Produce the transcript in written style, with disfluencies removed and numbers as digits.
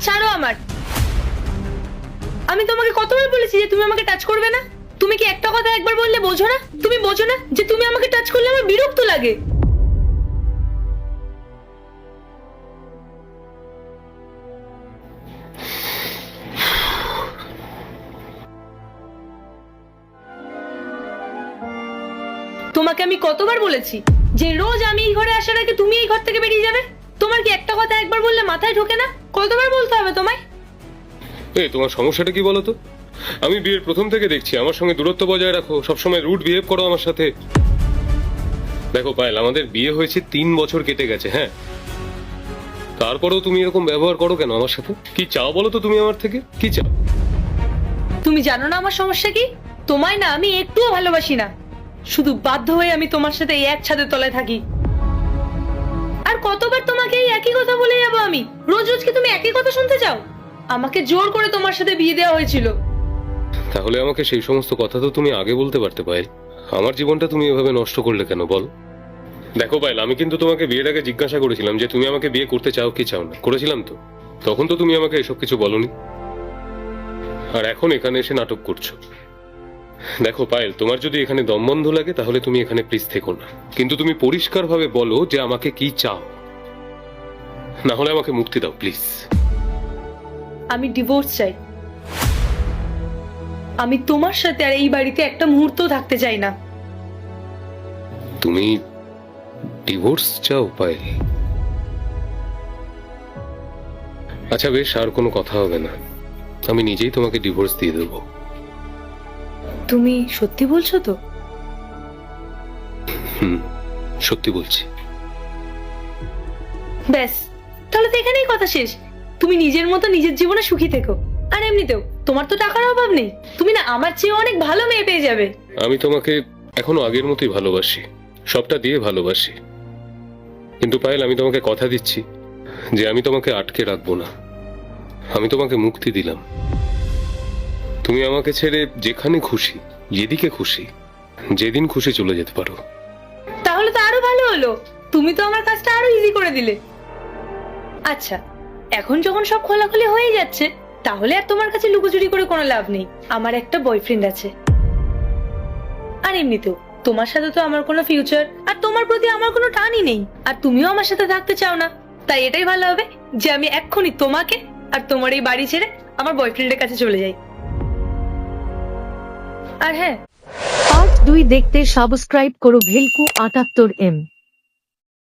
ছাড়ো আমার। আমি তোমাকে কতবার বলেছি যে তুমি আমাকে টাচ করবে না? তুমি কি একটা কথা একবার বললে বোঝো না? তুমি বোঝো না যে তুমি আমাকে টাচ করলে আমার বিরক্ত লাগে? তোমাকে আমি কতবার বলেছি যে রোজ আমি এই ঘরে আসার আগে তুমি এই ঘর থেকে বেরিয়ে যাবে? তোমার কি একটা কথা একবার বললে মাথায় ঢোকে না? কতবার বলতে হবে তোমায়? তোমার সমস্যাটা কি বলো তো? আমি বিয়ের প্রথম থেকে দেখছি আমার সঙ্গে দূরত্ব বজায় রাখো, সবসময় রুড বিহেভ করো আমার সাথে। দেখো পায়েল, আমাদের বিয়ে হয়েছে 3 বছর কেটে গেছে, হ্যাঁ? তারপরেও তুমি এরকম ব্যবহার করো কেন আমার সাথে? কি চাও বলো তো তুমি আমার থেকে? কি চাও? তুমি জানো না আমার সমস্যা কি? তোমায় না আমি একটুও ভালোবাসি না, শুধু বাধ্য হয়ে আমি তোমার সাথে এই এক ছাদের তলায় থাকি। আর কতবার তোমাকে এই একই কথা বলে যাবো আমি? রোজ রোজ কি তুমি একই কথা শুনতে চাও? আমাকে জোর করে তোমার সাথে বিয়ে দেওয়া হয়েছিল। তাহলে আমাকে সেই সমস্ত কথা তো তুমি আগে বলতে পারতে পায়েল। আমার জীবনটা তুমি এভাবে নষ্ট করলে কেন বল? দেখো পায়েল, আমি কিন্তু তোমাকে বিয়ের আগে জিজ্ঞাসা করেছিলাম যে তুমি আমাকে বিয়ে করতে চাও কি চাও না, করেছিলাম তো? তখন তো তুমি আমাকে এসব কিছু বলনি, আর এখন এখানে এসে নাটক করছো। দেখো পায়েল, তোমার যদি এখানে দম বন্ধ লাগে তাহলে তুমি এখানে প্লিজ থেকো না, কিন্তু তুমি পরিষ্কারভাবে বলো যে আমাকে কি চাও, না হলে আমাকে মুক্তি দাও প্লিজ। আমি ডিভোর্স চাই। আমি তোমার সাথে আর এই বাড়িতে একটা মুহূর্ত থাকতে চাই না। তুমি ডিভোর্স চাও পায়েল? আচ্ছা বেশ, আর কোনো কথা হবে না, আমি নিজেই তোমাকে ডিভোর্স দিয়ে দেবো। তুমি সত্যি বলছো তো? সত্যি বলছি। ব্যাস, তাহলে তো এখানেই কথা শেষ। তুমি নিজের মতো নিজের জীবনে সুখী থেকো। আর এমনিতেও তোমার তো টাকার অভাব নেই, তুমি না আমার চেয়ে অনেক ভালো মেয়ে পেয়ে যাবে। আমি তোমাকে এখনো আগের মতোই ভালোবাসি, সবটা দিয়ে ভালোবাসি, কিন্তু পায়েল আমি তোমাকে কথা দিচ্ছি যে আমি তোমাকে আটকে রাখবো না। আমি তোমাকে মুক্তি দিলাম, তুমি আমাকে ছেড়ে যেখানে খুশি, যেদিকে খুশি, যেদিন খুশি চলে যেতে পারো। তাহলে তো আরো ভালো হলো, তুমি তো আমার কাজটা আরো ইজি করে দিলে। আচ্ছা, এখন যখন সব খোলাখুলি হয়ে যাচ্ছে, তাহলে আর তোমার কাছে লুকোচুরি করে কোনো লাভ নেই। আমার একটা বয়ফ্রেন্ড আছে, আর এমনিতেও তোমার সাথে তো আমার কোনো ফিউচার আর তোমার প্রতি আমার কোনো টানই নেই, আর তুমিও আমার সাথে থাকতে চাও না। তাই এটাই ভালো হবে যে আমি এক্ষুনি তোমাকে আর তোমার এই বাড়ি ছেড়ে আমার বয়ফ্রেন্ডের কাছে চলে যাই। আর হ্যাঁ, পার্ট 2 দেখতে সাবস্ক্রাইব করো ভেলকু 78M।